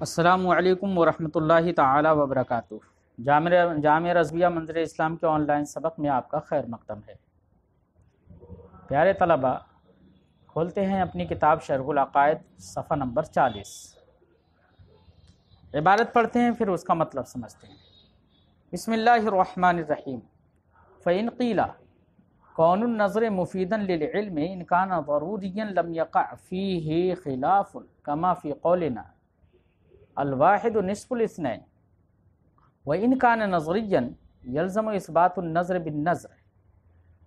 السلام علیکم ورحمۃ اللہ تعالی وبرکاتہ۔ جامعہ رضویہ منظر اسلام کے آن لائن سبق میں آپ کا خیر مقدم ہے۔ پیارے طلبہ، کھولتے ہیں اپنی کتاب شرح العقائد صفحہ نمبر 40۔ عبارت پڑھتے ہیں پھر اس کا مطلب سمجھتے ہیں۔ بسم اللہ الرحمن الرحیم۔ فإن قیل کون النظر مفیدا للعلم ان کان ضروریا لم یقع فیہ خلاف کما فی قولنا الواحد نصف الاثنين وإن كان نظريا يلزم إثبات النظر بالنظر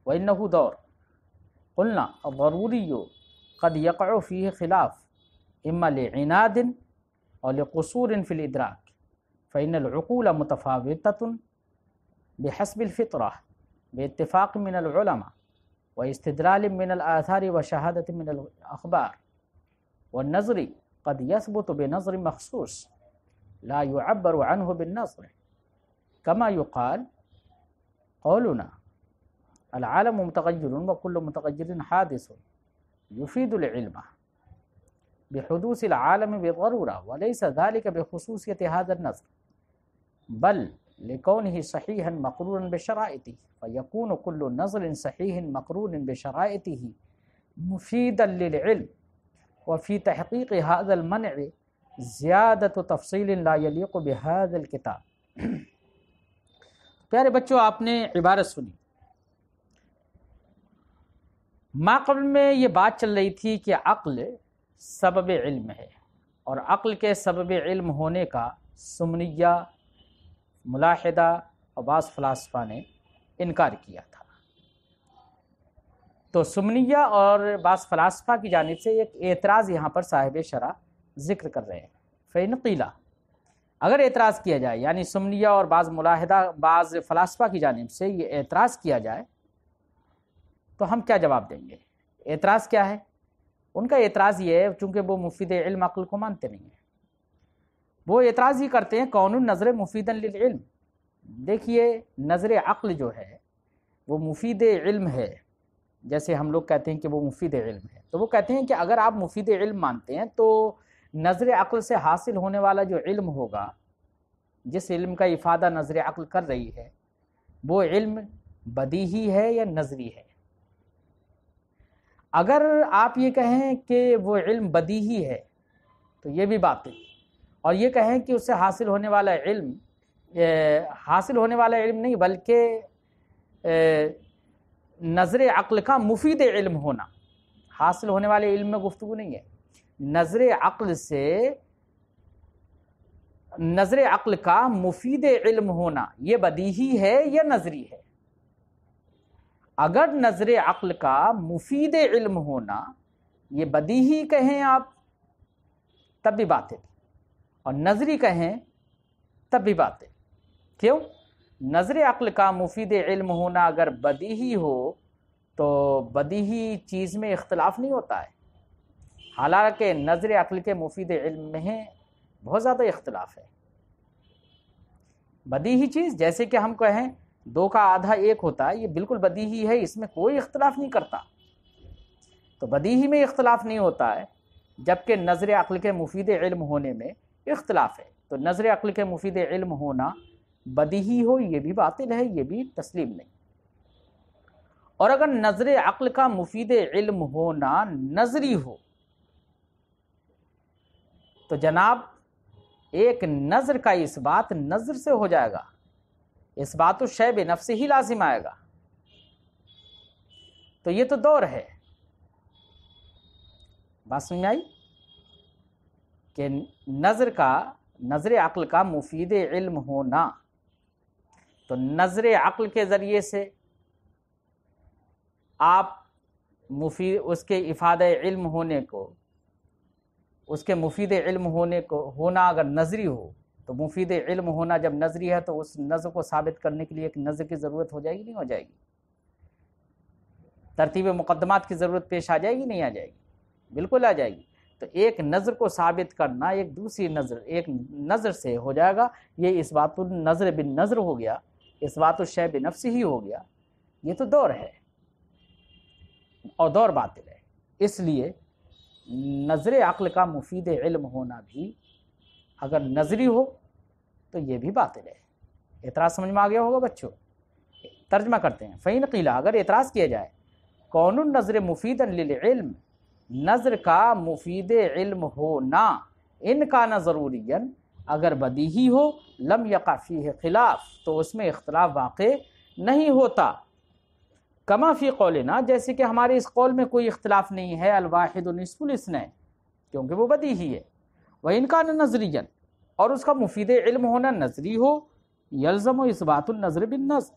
وإنه دور قلنا الضروري قد يقع فيه خلاف إما لعناد أو لقصور في الإدراك فإن العقول متفاوتة بحسب الفطرة باتفاق من العلماء واستدلال من الآثار وشهادة من الأخبار والنظر قد يثبت بنظر مخصوص لا يعبر عنه بالنظر كما يقال قولنا العالم متغير وكل متغير حادث يفيد العلم بحدوث العالم بضرورة وليس ذلك بخصوصية هذا النظر بل لكونه صحيحا مقرونا بشرائطه فيكون كل نظر صحيح مقرون بشرائطه مفيدا للعلم وفي تحقيق هذا المنع زیادة تفصیل لا يليق بهذا الكتاب۔ پیارے بچوں، آپ نے عبارت سنی۔ ما قبل میں یہ بات چل رہی تھی کہ عقل سبب علم ہے، اور عقل کے سبب علم ہونے کا سمنیہ، ملاحدہ اور بعض فلاسفہ نے انکار کیا تھا۔ تو سمنیہ اور بعض فلاسفہ کی جانب سے ایک اعتراض یہاں پر صاحب شرح ذکر کر رہے ہیں۔ فإن قیل، اگر اعتراض کیا جائے، یعنی سمنیہ اور بعض ملاحدہ بعض فلاسفہ کی جانب سے یہ اعتراض کیا جائے تو ہم کیا جواب دیں گے؟ اعتراض کیا ہے؟ ان کا اعتراض یہ ہے، چونکہ وہ مفید علم عقل کو مانتے نہیں ہیں، وہ اعتراض ہی کرتے ہیں کون النظر مفیدا للعلم۔ دیکھیے، نظر عقل جو ہے وہ مفید علم ہے، جیسے ہم لوگ کہتے ہیں کہ وہ مفید علم ہے، تو وہ کہتے ہیں کہ اگر آپ مفید علم مانتے ہیں تو نظر عقل سے حاصل ہونے والا جو علم ہوگا، جس علم کا افادہ نظر عقل کر رہی ہے، وہ علم بدیہی ہے یا نظری ہے؟ اگر آپ یہ کہیں کہ وہ علم بدیہی ہے تو یہ بھی باطل، اور یہ کہیں کہ اس سے حاصل ہونے والا علم نہیں بلکہ نظر عقل کا مفید علم ہونا، حاصل ہونے والے علم میں گفتگو نہیں ہے، نظر عقل کا مفید علم ہونا یہ بدیہی ہے یا نظری ہے؟ اگر نظر عقل کا مفید علم ہونا یہ بدیہی کہیں آپ تب بھی باطل، اور نظری کہیں تب بھی باطل۔ کیوں؟ نظر عقل کا مفید علم ہونا اگر بدیہی ہو تو بدیہی چیز میں اختلاف نہیں ہوتا ہے، حالانکہ نظر عقل کے مفید علم میں بہت زیادہ اختلاف ہے۔ بدیہی چیز جیسے کہ ہم کہیں 2 کا آدھا 1 ہوتا ہے، یہ بالکل بدیہی ہے، اس میں کوئی اختلاف نہیں کرتا، تو بدیہی میں اختلاف نہیں ہوتا ہے، جبکہ نظر عقل کے مفید علم ہونے میں اختلاف ہے۔ تو نظر عقل کے مفید علم ہونا بدیہی ہو یہ بھی باطل ہے، یہ بھی تسلیم نہیں۔ اور اگر نظر عقل کا مفید علم ہونا نظری ہو تو جناب ایک نظر کا اثبات نظر سے ہو جائے گا، اثبات الشیء بنفسہ ہی لازم آئے گا، تو یہ تو دور ہے۔ بات سمجھ آئی کہ نظر عقل کا مفید علم ہونا، تو نظر عقل کے ذریعے سے آپ اس کے افادہ علم ہونے کو، اس کے مفید علم ہونا اگر نظری ہو تو مفید علم ہونا جب نظری ہے تو اس نظر کو ثابت کرنے کے لیے ایک نظر کی ضرورت ہو جائے گی نہیں ہو جائے گی؟ ترتیب مقدمات کی ضرورت پیش آ جائے گی نہیں آ جائے گی؟ بالکل آ جائے گی۔ تو ایک نظر کو ثابت کرنا ایک دوسری نظر، ایک نظر سے ہو جائے گا، یہ اثبات النظر بالنظر ہو گیا، اثبات الشیء بنفسہ ہی ہو گیا، یہ تو دور ہے اور دور باطل ہے۔ اس لیے نظر عقل کا مفید علم ہونا بھی اگر نظری ہو تو یہ بھی باطل ہے۔ اعتراض سمجھ میں آ گیا ہوگا بچوں؟ ترجمہ کرتے ہیں، فَإِنْ قِيلَ، اگر اعتراض کیا جائے کون النظر مفیدا للعلم، نظر کا مفید علم ہونا، ان کان ضروریا، اگر بدیہی ہو، لم یقع فیہ خلاف، تو اس میں اختلاف واقع نہیں ہوتا، کما فی قولنا، جیسے کہ ہمارے اس قول میں کوئی اختلاف نہیں ہے، الواحد نصف الاثنین، کیونکہ وہ بدیہی ہے۔ وَإِنْ كَانَ نَظْرِيًّا، اور اس کا مفید علم ہونا نظری ہو، یلزم اثبات النظر بالنظر،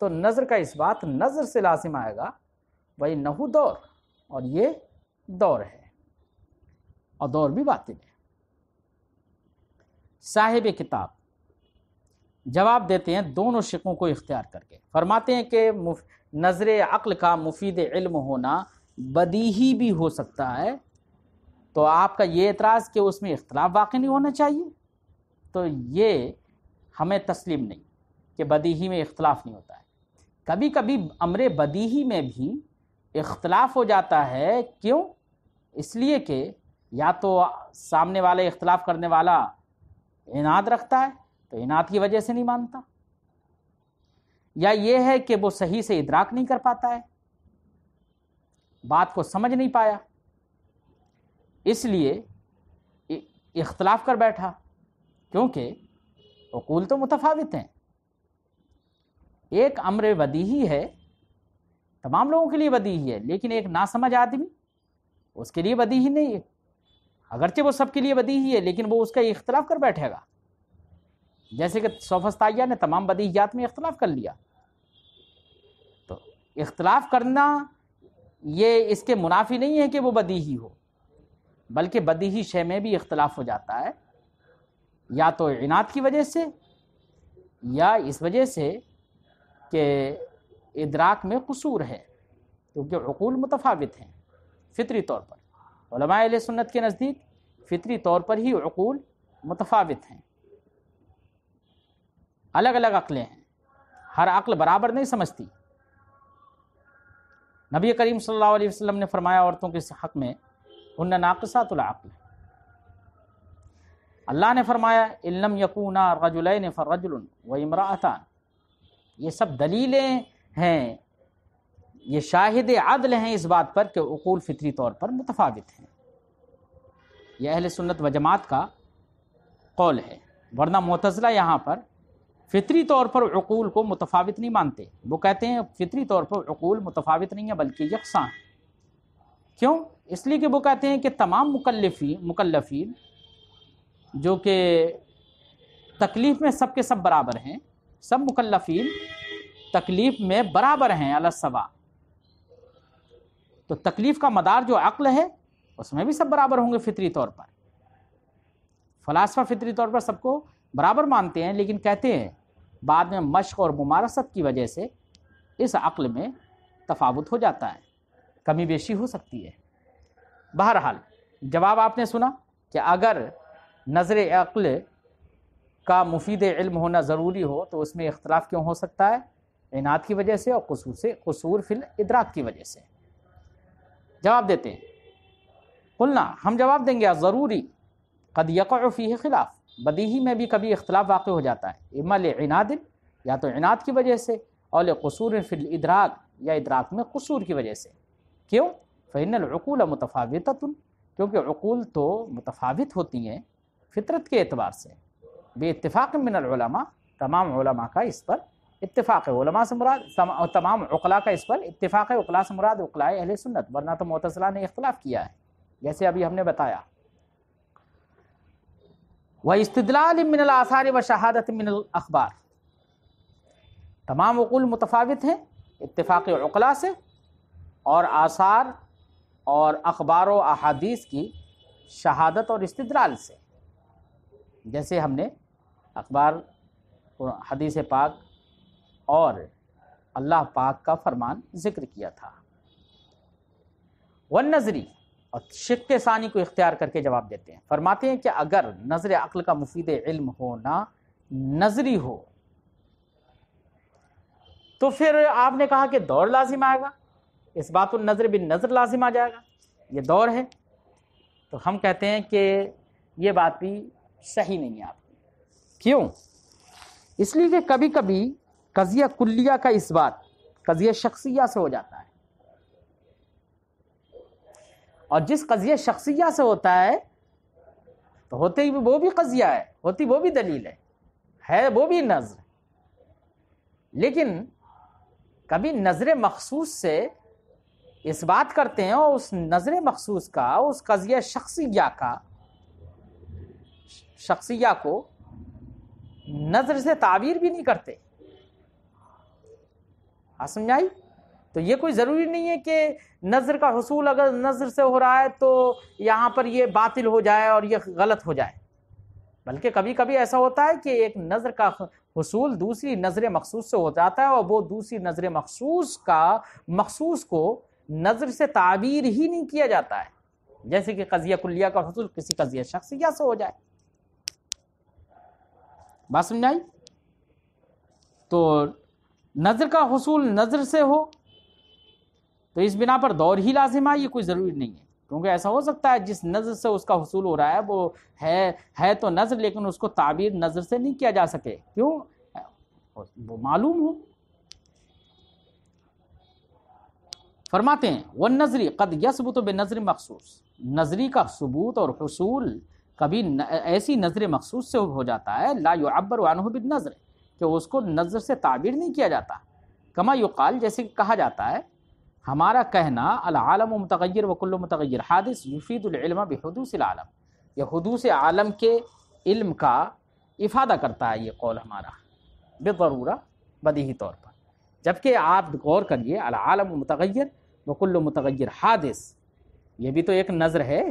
تو نظر کا اس بات نظر سے لازم آئے گا، وَإِنَّهُ دور، اور یہ دور ہے، اور دور بھی باطل ہے۔ صاحب کتاب جواب دیتے ہیں دونوں شقوں کو اختیار کر کے، فرماتے ہیں کہ نظر عقل کا مفید علم ہونا بدیہی بھی ہو سکتا ہے، تو آپ کا یہ اعتراض کہ اس میں اختلاف واقع نہیں ہونا چاہیے، تو یہ ہمیں تسلیم نہیں کہ بدیہی میں اختلاف نہیں ہوتا ہے۔ کبھی کبھی امر بدیہی میں بھی اختلاف ہو جاتا ہے، کیوں؟ اس لیے کہ یا تو سامنے والا اختلاف کرنے والا عناد رکھتا ہے تو عناد کی وجہ سے نہیں مانتا، یا یہ ہے کہ وہ صحیح سے ادراک نہیں کر پاتا ہے، بات کو سمجھ نہیں پایا، اس لیے اختلاف کر بیٹھا، کیونکہ عقول تو متفاوت ہیں۔ ایک امر بدیہی ہے، تمام لوگوں کے لیے بدیہی ہے، لیکن ایک ناسمجھ آدمی اس کے لیے بدیہی نہیں ہے، اگرچہ وہ سب کے لیے بدیہی ہے لیکن وہ اس کا اختلاف کر بیٹھے گا، جیسے کہ سوفسطائیہ نے تمام بدیہیات میں اختلاف کر لیا۔ تو اختلاف کرنا یہ اس کے منافی نہیں ہے کہ وہ بدیہی ہو، بلکہ بدیہی شے میں بھی اختلاف ہو جاتا ہے، یا تو عناد کی وجہ سے، یا اس وجہ سے کہ ادراک میں قصور ہے، کیونکہ عقول متفاوت ہیں فطری طور پر۔ علماء اہل سنت کے نزدیک فطری طور پر ہی عقول متفاوت ہیں، الگ الگ عقلیں ہیں، ہر عقل برابر نہیں سمجھتی۔ نبی کریم صلی اللہ علیہ وسلم نے فرمایا عورتوں کے حق میں، ہن ناقصات العقل، اللہ نے فرمایا ان لم یکونا رجلین فرجل وامرأتان، یہ سب دلیلیں ہیں، یہ شاہد عدل ہیں اس بات پر کہ عقول فطری طور پر متفاوت ہیں۔ یہ اہل سنت و جماعت کا قول ہے، ورنہ معتزلہ یہاں پر فطری طور پر عقول کو متفاوت نہیں مانتے، وہ کہتے ہیں فطری طور پر عقول متفاوت نہیں ہے بلکہ یکساں ہیں۔ کیوں؟ اس لیے کہ وہ کہتے ہیں کہ تمام مکلفین جو کہ تکلیف میں سب کے سب برابر ہیں، سب مکلفین تکلیف میں برابر ہیں علی السوا، تو تکلیف کا مدار جو عقل ہے اس میں بھی سب برابر ہوں گے فطری طور پر۔ فلاسفہ فطری طور پر سب کو برابر مانتے ہیں، لیکن کہتے ہیں بعد میں مشق اور ممارست کی وجہ سے اس عقل میں تفاوت ہو جاتا ہے، کمی بیشی ہو سکتی ہے۔ بہرحال جواب آپ نے سنا کہ اگر نظر عقل کا مفید علم ہونا ضروری ہو تو اس میں اختلاف کیوں ہو سکتا ہے؟ عناد کی وجہ سے اور قصور فی الادراک کی وجہ سے۔ جواب دیتے ہیں، قلنا، ہم جواب دیں گے، ضروری قد یقع فیہ خلاف، بدیہی میں بھی کبھی اختلاف واقع ہو جاتا ہے، اما لعناد، یا تو عناد کی وجہ سے، اور لقصور فی الادراک، یا ادراک میں قصور کی وجہ سے۔ کیوں؟ فإن العقول متفاوتۃ، کیونکہ عقول تو متفاوت ہوتی ہیں فطرت کے اعتبار سے، بے اتفاق من العلماء، تمام علماء کا اس پر اتفاق ہے، علماء سے مراد تمام عقلاء کا اس پر اتفاق ہے، عقلاء سے مراد عقلاء اہل سنت، ورنہ تو معتزلہ نے اختلاف کیا ہے جیسے ابھی ہم نے بتایا۔ وَاستدلال من الآثار وشہادت من الاخبار، تمام عقول متفاوت ہیں اتفاق عقلاء سے، اور آثار اور اخبار و احادیث کی شہادت اور استدلال سے، جیسے ہم نے اخبار، حدیث پاک اور اللہ پاک کا فرمان ذکر کیا تھا۔ والنظری، اور شق ثانی کو اختیار کر کے جواب دیتے ہیں، فرماتے ہیں کہ اگر نظر عقل کا مفید علم ہونا نظری ہو تو پھر آپ نے کہا کہ دور لازم آئے گا، اس بات النظر بالنظر لازم آ جائے گا، یہ دور ہے، تو ہم کہتے ہیں کہ یہ بات بھی صحیح نہیں ہے آپ کی۔ کیوں؟ اس لیے کہ کبھی کبھی قضیہ کلیہ کا اثبات قضیہ شخصیہ سے ہو جاتا ہے، اور جس قضیہ شخصیہ سے ہوتا ہے تو ہوتے ہی وہ بھی قضیہ ہے، ہوتی وہ بھی دلیل ہے وہ بھی نظر، لیکن کبھی نظر مخصوص سے اس بات کرتے ہیں اور اس نظر مخصوص کا، اس قضیہ شخصیہ کو نظر سے تعبیر بھی نہیں کرتے۔ سمجھائی؟ تو یہ کوئی ضروری نہیں ہے کہ نظر کا حصول اگر نظر سے ہو رہا ہے تو یہاں پر یہ باطل ہو جائے اور یہ غلط ہو جائے، بلکہ کبھی کبھی ایسا ہوتا ہے کہ ایک نظر کا حصول دوسری نظر مخصوص سے ہو جاتا ہے، اور وہ دوسری نظر مخصوص کو نظر سے تعبیر ہی نہیں کیا جاتا ہے، جیسے کہ قضیہ کلیہ کا حصول کسی قضیہ شخصیہ سے ہو جائے۔ بات سمجھائی؟ تو نظر کا حصول نظر سے ہو تو اس بنا پر دور ہی لازم ہے، یہ کوئی ضروری نہیں ہے، کیونکہ ایسا ہو سکتا ہے جس نظر سے اس کا حصول ہو رہا ہے وہ ہے تو نظر، لیکن اس کو تعبیر نظر سے نہیں کیا جا سکے، کیوں؟ وہ معلوم ہو۔ فرماتے ہیں والنظری قد یثبت بنظر مخصوص، نظری کا ثبوت اور حصول کبھی ایسی نظر مخصوص سے ہو جاتا ہے لا يعبر عنہ بالنظر، کہ اس کو نظر سے تعبیر نہیں کیا جاتا، کما یقال، جیسے کہ کہا جاتا ہے ہمارا کہنا العالم متغیر وکل متغیر حادث یفید العلم بحدوث العالم، یہ حدوث عالم کے علم کا افادہ کرتا ہے یہ قول ہمارا بالضرورہ، بدیہی طور پر، جبکہ آپ غور کریے العالم متغیر وکل متغیر حادث، یہ بھی تو ایک نظر ہے،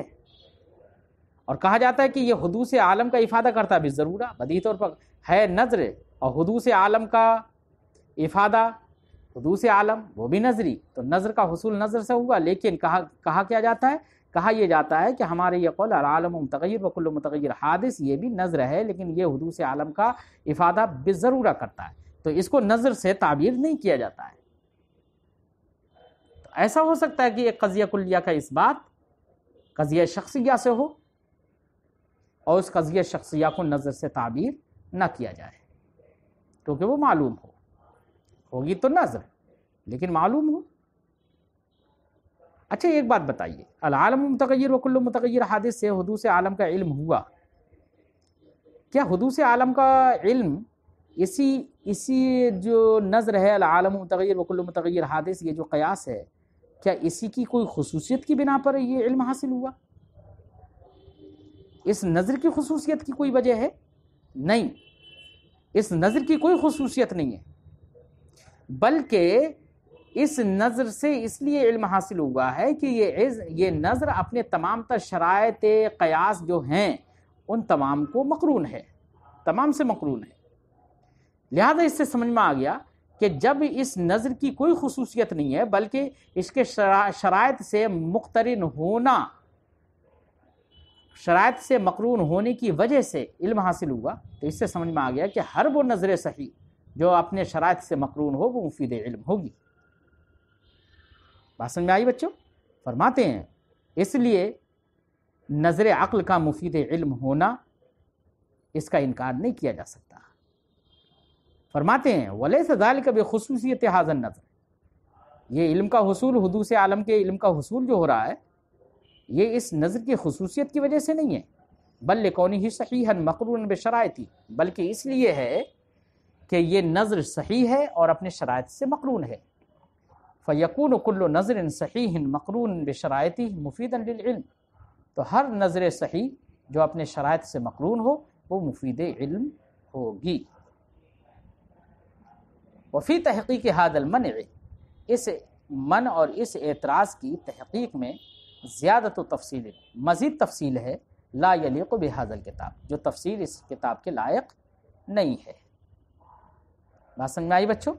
اور کہا جاتا ہے کہ یہ حدوث عالم کا افادہ کرتا ہے بالضرورہ، بدیہی طور پر ہے نظر، اور حدوث عالم کا افادہ حدوث عالم وہ بھی نظری، تو نظر کا حصول نظر سے ہوا، لیکن کہا کیا جاتا ہے؟ کہا یہ جاتا ہے کہ ہمارے یہ قول العالم متغیر وکل متغیر حادث، یہ بھی نظر ہے لیکن یہ حدوث عالم کا افادہ بالضرورہ کرتا ہے، تو اس کو نظر سے تعبیر نہیں کیا جاتا ہے۔ تو ایسا ہو سکتا ہے کہ ایک قضیہ کلیہ کا اثبات قضیہ شخصیہ سے ہو اور اس قضیہ شخصیہ کو نظر سے تعبیر نہ کیا جائے، کیونکہ وہ معلوم ہوگی تو نظر، لیکن معلوم ہو۔ اچھا ایک بات بتائیے، العالم متغیر وکل متغیر حادث سے حدوث عالم کا علم ہوا، کیا حدوث عالم کا علم اسی جو نظر ہے العالم متغیر وکل متغیر حادث، یہ جو قیاس ہے، کیا اسی کی کوئی خصوصیت کی بنا پر یہ علم حاصل ہوا؟ اس نظر کی خصوصیت کی کوئی وجہ ہے؟ نہیں، اس نظر کی کوئی خصوصیت نہیں ہے، بلکہ اس نظر سے اس لیے علم حاصل ہوا ہے کہ یہ نظر اپنے تمام تر شرائط قیاس جو ہیں ان تمام کو مقرون ہے، تمام سے مقرون ہے، لہذا اس سے سمجھ میں آ گیا کہ جب اس نظر کی کوئی خصوصیت نہیں ہے بلکہ اس کے شرائط سے مقترن ہونا، شرائط سے مقرون ہونے کی وجہ سے علم حاصل ہوا، تو اس سے سمجھ میں آ گیا کہ ہر وہ نظر صحیح جو اپنے شرائط سے مقرون ہو وہ مفید علم ہوگی۔ بات سمجھ میں آئی بچوں؟ فرماتے ہیں اس لیے نظر عقل کا مفید علم ہونا اس کا انکار نہیں کیا جا سکتا۔ فرماتے ہیں وَلَيْسَ ذَلِكَ بِخُصُوصِيَّةِ هَذَا النَّظْرِ، یہ علم کا حصول، حدوث عالم کے علم کا حصول جو ہو رہا ہے یہ اس نظر کی خصوصیت کی وجہ سے نہیں ہے، بل لِكَوْنِهِ صَحِيحًا مَقْرُونًا بِشَرَائِطِ، بلکہ اس لیے ہے کہ یہ نظر صحیح ہے اور اپنے شرائط سے مقرون ہے۔ فَيَكُونُ كُلُّ نَظْرٍ صَحِيحٍ مَقْرُونٍ بِشَرَائِطِهِ مُفِيدًا لِلْعِلْمِ، تو ہر نظر صحیح جو اپنے شرائط سے مقرون ہو وہ مفید علم ہوگی۔ وفی تحقیق هذا المنع، اس من اور اس اعتراض کی تحقیق میں زیادت و تفصیل، مزید تفصیل ہے، لا یلیق بهذا الکتاب، جو تفصیل اس کتاب کے لائق نہیں ہے۔ بات سمجھ میں آئی بچوں؟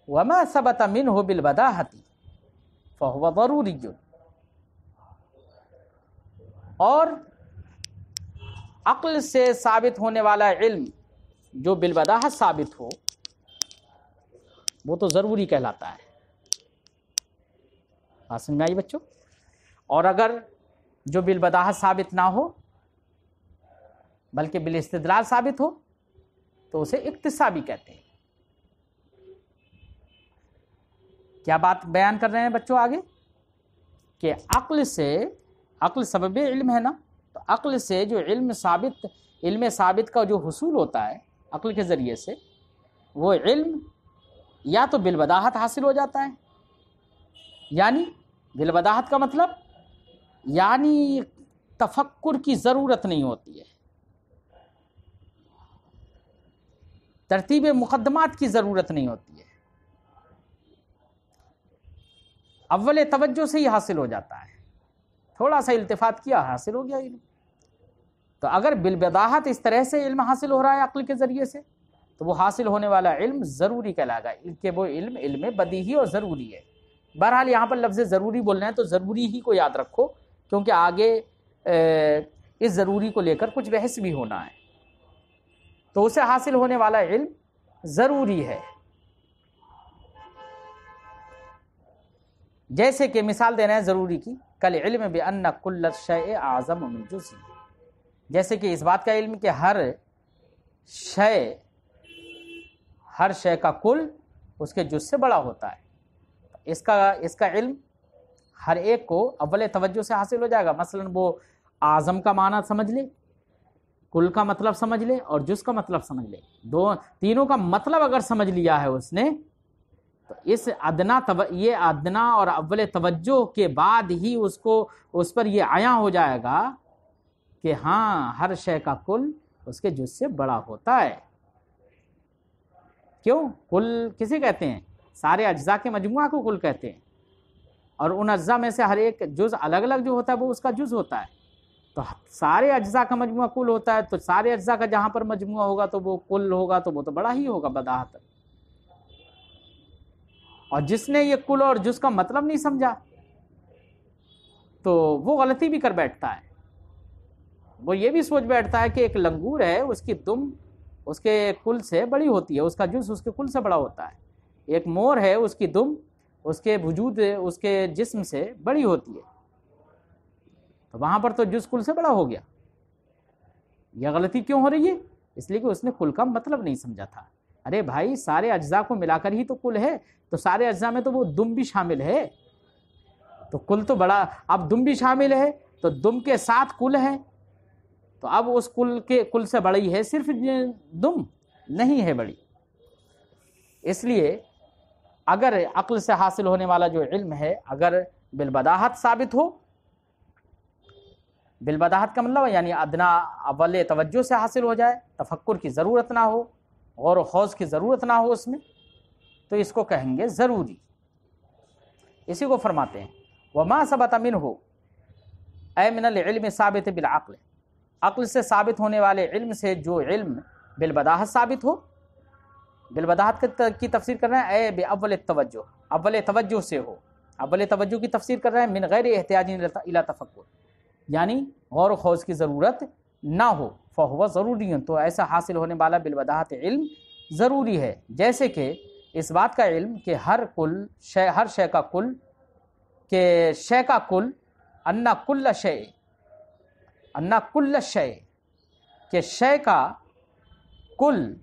وما ثبت منه بالبداہۃ فهو ضروری، اور عقل سے ثابت ہونے والا علم جو بالبداہت ثابت ہو وہ تو ضروری کہلاتا ہے۔ بات سمجھ میں آئی بچوں؟ اور اگر جو بالبداہت ثابت نہ ہو بلکہ بالاستدلال ثابت ہو تو اسے اکتسابی کہتے ہیں۔ کیا بات بیان کر رہے ہیں بچوں آگے؟ کہ عقل سبب علم ہے نا، تو عقل سے جو علم ثابت کا جو حصول ہوتا ہے عقل کے ذریعے سے، وہ علم یا تو بالبداہت حاصل ہو جاتا ہے، یعنی بالبداہت کا مطلب یعنی تفکر کی ضرورت نہیں ہوتی ہے، ترتیب مقدمات کی ضرورت نہیں ہوتی ہے، اول توجہ سے ہی حاصل ہو جاتا ہے، تھوڑا سا التفات کیا حاصل ہو گیا علم۔ تو اگر بالبداہت اس طرح سے علم حاصل ہو رہا ہے عقل کے ذریعے سے، تو وہ حاصل ہونے والا علم ضروری کہلائے گا، کہ وہ علم بدیہی اور ضروری ہے۔ بہرحال یہاں پر لفظ ضروری بول رہے ہیں تو ضروری ہی کو یاد رکھو، کیونکہ آگے اس ضروری کو لے کر کچھ بحث بھی ہونا ہے۔ تو اسے حاصل ہونے والا علم ضروری ہے، جیسے کہ مثال دے رہے ہیں ضروری کی، کل علم بأن کل الشیء اعظم من جزء، جیسے کہ اس بات کا علم کہ ہر شے کا کل اس کے جز سے بڑا ہوتا ہے۔ اس کا علم ہر ایک کو اول توجہ سے حاصل ہو جائے گا۔ مثلا وہ اعظم کا معنی سمجھ لے، کل کا مطلب سمجھ لے اور جز کا مطلب سمجھ لے، تینوں کا مطلب اگر سمجھ لیا ہے اس نے، تو یہ ادنا اور اول توجہ کے بعد ہی اس پر یہ عیاں ہو جائے گا کہ ہاں ہر شے کا کل اس کے جز سے بڑا ہوتا ہے۔ کیوں؟ کل کسے کہتے ہیں؟ سارے اجزاء کے مجموعہ کو کل کہتے ہیں، اور ان اجزاء میں سے ہر ایک جز الگ الگ جو ہوتا ہے وہ اس کا جز ہوتا ہے۔ تو سارے اجزاء کا مجموعہ کل ہوتا ہے، تو سارے اجزاء کا جہاں پر مجموعہ ہوگا تو وہ کل ہوگا، تو وہ تو بڑا ہی ہوگا بداہت۔ اور جس نے یہ کل اور جز کا مطلب نہیں سمجھا تو وہ غلطی بھی کر بیٹھتا ہے، وہ یہ بھی سوچ بیٹھتا ہے کہ ایک لنگور ہے، اس کی دم اس کے کل سے بڑی ہوتی ہے، اس کا جز اس کے کل سے بڑا ہوتا ہے۔ ایک مور ہے، اس کی دم اس کے وجود اس کے جسم سے بڑی ہوتی ہے، تو وہاں پر تو جز کل سے بڑا ہو گیا۔ یہ غلطی کیوں ہو رہی ہے؟ اس لیے کہ اس نے کل کا مطلب نہیں سمجھا تھا۔ ارے بھائی، سارے اجزاء کو ملا کر ہی تو کل ہے، تو سارے اجزاء میں تو وہ دم بھی شامل ہے، تو کل تو بڑا، اب دم بھی شامل ہے تو دم کے ساتھ کل ہے، تو اب اس کل سے بڑی ہے صرف دم، نہیں ہے بڑی۔ اس لیے اگر عقل سے حاصل ہونے والا جو علم ہے اگر بالبداہت ثابت ہو، بالبداہت کا مطلب یعنی ادنا اول توجہ سے حاصل ہو جائے، تفکر کی ضرورت نہ ہو، غور و خوض کی ضرورت نہ ہو اس میں، تو اس کو کہیں گے ضروری۔ اسی کو فرماتے ہیں وما ثبت منہ اے من العلم ثابت بالعقل، عقل سے ثابت ہونے والے علم سے جو علم بالبداہت ثابت ہو، بالبداہت کی تفسیر کر رہے ہیں اے باول التوجہ، اول توجہ سے ہو، اول توجہ کی تفسیر کر رہے ہیں من غیر احتیاج الی تفکر، یعنی غور و خوض کی ضرورت نہ ہو، فہو ضروری، تو ایسا حاصل ہونے والا بالبداہت علم ضروری ہے، جیسے کہ اس بات کا علم کہ ہر شے کا کل، کہ شے کا کل، ان کل شے، کہ شے کا کل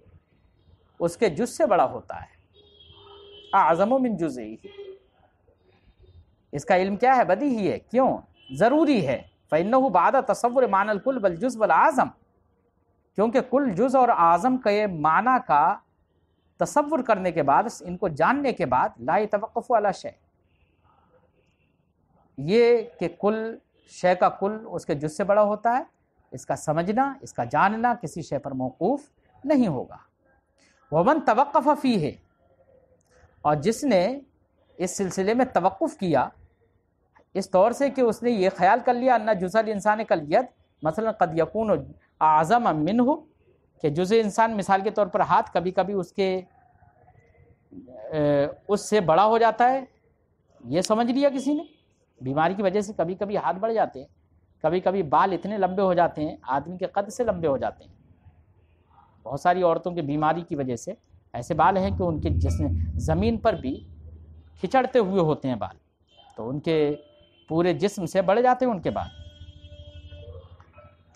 اس کے جز سے بڑا ہوتا ہے، اعظم من جزئی، اس کا علم کیا ہے؟ بدیہی ہے۔ کیوں؟ ضروری ہے۔ فإنه بعد تصور معنی الکل والجز والاعظم، کیونکہ کل، جز اور اعظم کے معنی کا تصور کرنے کے بعد، ان کو جاننے کے بعد، لا يتوقف علی شیء، یہ کہ کل، شے کا کل اس کے جز سے بڑا ہوتا ہے، اس کا سمجھنا، اس کا جاننا کسی شے پر موقوف نہیں ہوگا۔ ومن توقف فیہ، اور جس نے اس سلسلے میں توقف کیا، اس طور سے کہ اس نے یہ خیال کر لیا ان جزء الانسان کالید مثلا قد یکون اعظم منہ، کہ جزء انسان مثال کے طور پر ہاتھ کبھی کبھی اس سے بڑا ہو جاتا ہے، یہ سمجھ لیا کسی نے، بیماری کی وجہ سے کبھی کبھی ہاتھ بڑھ جاتے ہیں، کبھی کبھی بال اتنے لمبے ہو جاتے ہیں، آدمی کے قد سے لمبے ہو جاتے ہیں، بہت ساری عورتوں کی بیماری کی وجہ سے ایسے بال ہیں کہ ان کے جسم زمین پر بھی کھچڑتے ہوئے ہوتے ہیں بال، تو ان کے پورے جسم سے بڑھ جاتے ہیں ان کے بال۔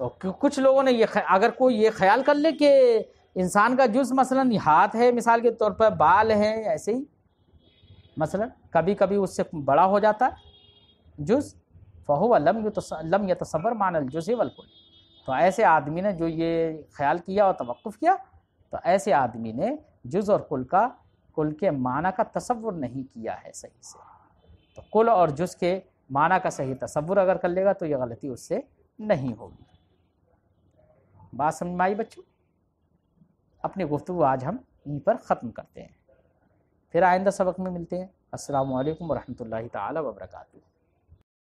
تو کچھ لوگوں نے اگر کوئی یہ خیال کر لے کہ انسان کا جز مثلا ہاتھ ہے مثال کے طور پر، بال ہے، ایسے ہی مثلا کبھی کبھی اس سے بڑا ہو جاتا ہے جز، فہو لم یتصور معنی الجزء والکل، تو ایسے آدمی نے جو یہ خیال کیا اور توقف کیا، تو ایسے آدمی نے جز اور کل کے معنی کا تصور نہیں کیا ہے صحیح سے. تو کل اور جز کے معنی کا صحیح تصور اگر کر لے گا تو یہ غلطی اس سے نہیں ہوگی. بات سمجھ میں آئی بچوں؟ اپنی گفتگو آج ہم یہیں پر ختم کرتے ہیں، پھر آئندہ سبق میں ملتے ہیں. السلام علیکم ورحمۃ اللہ تعالی وبرکاتہ.